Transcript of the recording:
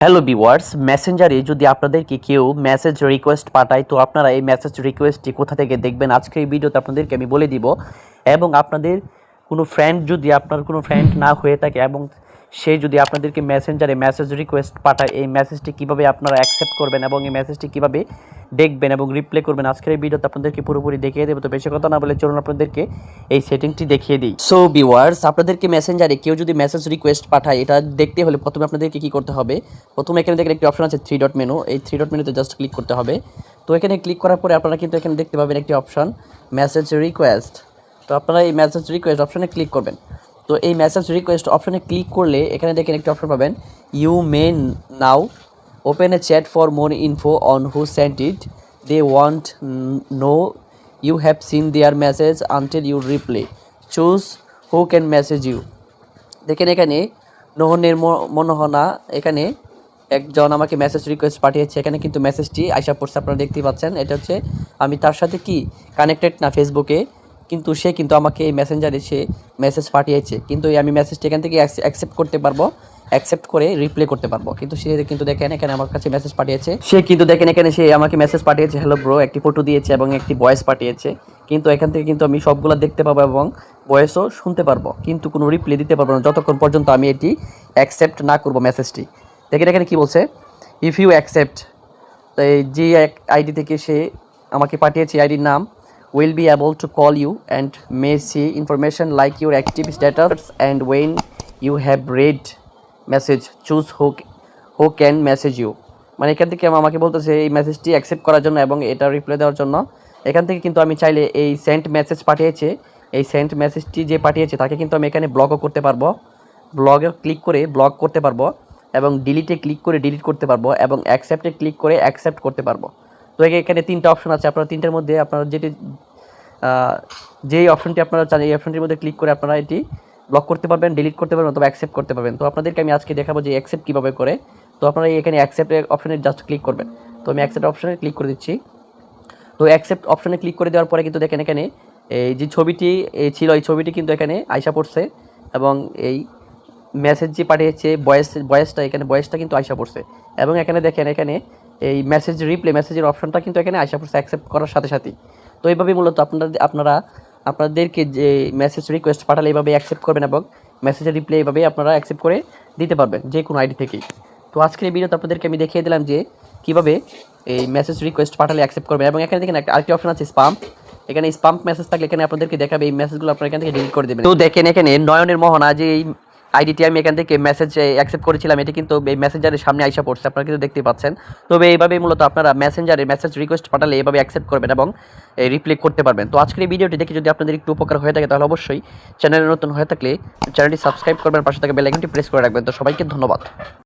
Hello viewers, মেসেঞ্জারে যদি আপনাদেরকে কেউ মেসেজ রিকোয়েস্ট পাঠায় তো আপনারা এই মেসেজ রিকোয়েস্টটি কোথা থেকে দেখবেন আজকে এই ভিডিওতে আপনাদেরকে আমি বলে দিব। এবং আপনাদের কোনো ফ্রেন্ড যদি আপনার কোনো ফ্রেন্ড না হয়ে থাকে এবং সে যদি আপনাদেরকে মেসেঞ্জারে মেসেজ রিকোয়েস্ট পাঠায়, এই মেসেজটি কীভাবে আপনারা অ্যাকসেপ্ট করবেন এবং এই মেসেজটি কীভাবে দেখবেন এবং রিপ্লে করবেন আজকের এই ভিডিওতে আপনাদেরকে পুরোপুরি দেখিয়ে দেবো। তো বেশি কথা না বলে চলুন আপনাদেরকে এই সেটিংটি দেখিয়ে দিই। সো ভিউয়ার্স, আপনাদেরকে মেসেঞ্জারে কেউ যদি মেসেজ রিকোয়েস্ট পাঠায় এটা দেখতে হলে প্রথমে আপনাদেরকে কী করতে হবে। প্রথমে এখানে দেখেন একটি অপশন আছে 3 ডট মেনু, এই 3 ডট মেনুতে জাস্ট ক্লিক করতে হবে। তো এখানে ক্লিক করার পরে আপনারা কিন্তু এখানে দেখতে পাবেন একটি অপশন মেসেজ রিকোয়েস্ট। তো আপনারা এই মেসেজ রিকোয়েস্ট অপশনে ক্লিক করবেন। তো এই মেসেজ রিকোয়েস্ট অপশনে ক্লিক করলে এখানে দেখেন একটি অপশন পাবেন, you may now open a chat for more info on who sent it, they want know you have seen their message until you reply, choose who can message you. দেখেন এখানে নোহনের মনোহনা এখানে একজন আমাকে মেসেজ রিকোয়েস্ট পাঠিয়েছে। এখানে কিন্তু মেসেজটি আইসা পড়ছে, আপনারা দেখতেই পাচ্ছেন। এটা হচ্ছে আমি তার সাথে কি কানেক্টেড না ফেসবুকে, কিন্তু সে কিন্তু আমাকে এই মেসেঞ্জারে সে মেসেজ পাঠিয়েছে। কিন্তু আমি মেসেজটি এখান থেকে অ্যাকসেপ্ট করতে পারবো, অ্যাকসেপ্ট করে রিপ্লে করতে পারবো। কিন্তু সে কিন্তু দেখেন এখানে আমার কাছে মেসেজ পাঠিয়েছে, সে কিন্তু দেখেন এখানে সে আমাকে মেসেজ পাঠিয়েছে, হ্যালো ব্রো, একটি ফটো দিয়েছে এবং একটি ভয়েস পাঠিয়েছে। কিন্তু এখান থেকে কিন্তু আমি সবগুলো দেখতে পাবো এবং ভয়েসও শুনতে পারবো, কিন্তু কোনো রিপ্লে দিতে পারবো না যতক্ষণ পর্যন্ত আমি এটি অ্যাকসেপ্ট না করবো মেসেজটি। দেখেন এখানে কি বলছে, ইফ ইউ অ্যাকসেপ্ট, যে আইডি থেকে সে আমাকে পাঠিয়েছে আইডির নাম, will be able to call you and may see information like your active status and when you have read message choose who can message you। মানে এখান থেকে আমাকে বলতেছে এই মেসেজটি অ্যাকসেপ্ট করার জন্য এবং এটা রিপ্লাই দেওয়ার জন্য। এখান থেকে কিন্তু আমি চাইলে এই সেন্ট মেসেজ পাঠিয়েছে, এই সেন্ট মেসেজটি যে পাঠিয়েছে তাকে কিন্তু আমি এখানে ব্লকও করতে পারবো, ব্লগে ক্লিক করে ব্লক করতে পারবো এবং ডিলিটে ক্লিক করে ডিলিট করতে পারবো এবং অ্যাকসেপ্টে ক্লিক করে অ্যাকসেপ্ট করতে পারবো। তো এখানে তিনটা অপশন আছে, আপনারা তিনটার মধ্যে আপনারা যেই অপশনটি আপনারা চান এই অপশনটির মধ্যে ক্লিক করে আপনারা এটি ব্লক করতে পারবেন, ডিলিট করতে পারবেন অথবা অ্যাকসেপ্ট করতে পারবেন। তো আপনাদেরকে আমি আজকে দেখাবো যে অ্যাকসেপ্ট কীভাবে করে। তো আপনারা এখানে অ্যাকসেপ্ট অপশনে জাস্ট ক্লিক করবেন। তো আমি অ্যাকসেপ্ট অপশনে ক্লিক করে দিচ্ছি। তো অ্যাকসেপ্ট অপশনে ক্লিক করে দেওয়ার পরে কিন্তু দেখেন এখানে এই যে ছবিটি ছিল এই ছবিটি কিন্তু এখানে আইসা পড়ছে এবং এই মেসেজ যে পাঠিয়েছে ভয়েসটা এখানে ভয়েসটা কিন্তু আইসা পড়ছে এবং এখানে দেখেন এখানে এই মেসেজ রিপ্লে মেসেজের অপশনটা কিন্তু এখানে আইসা পড়ছে অ্যাকসেপ্ট করার সাথে সাথেই। তো এইভাবেই মূলত আপনাদেরকে যে মেসেজ রিকোয়েস্ট পাঠালে এইভাবে অ্যাকসেপ্ট করবেন এবং মেসেজের রিপ্লে এইভাবেই আপনারা অ্যাকসেপ্ট করে দিতে পারবেন যে কোনো আইডি থেকেই। তো আজকের এই ভিডিওতে আপনাদেরকে আমি দেখিয়ে দিলাম যে কীভাবে এই মেসেজ রিকোয়েস্ট পাঠালে অ্যাকসেপ্ট করবেন। এবং এখানে দেখেন আরেকটি অপশন আছে স্পাম, এখানে স্পাম মেসেজ থাকলে এখানে আপনাদেরকে দেখাবে এই মেসেজগুলো আপনারা এখান থেকে ডিলিট করে দেবেন। তো দেখেন এখানে নয়নের মোহনা যে এই আইডিটি আমি এখান থেকে মেসেজ অ্যাকসেপ্ট করেছিলাম এটি কিন্তু এই মেসেঞ্জারের সামনে আইসা পড়ছে, আপনারা কিন্তু দেখতে পাচ্ছেন। তবে এইভাবেই মূলত আপনারা মেসেঞ্জারে মেসেজ রিকোয়েস্ট পাঠালে এইভাবে অ্যাকসেপ্ট করবেন এবং রিপ্লে করতে পারবেন। তো আজকের এই ভিডিওটি দেখে যদি আপনাদের একটু উপকার হয়ে থাকে তাহলে অবশ্যই চ্যানেলে নতুন হয়ে থাকলে চ্যানেলটি সাবস্ক্রাইব করবেন, পাশে থাকা বেল আইকনটি প্রেস করে রাখবেন। তো সবাইকে ধন্যবাদ।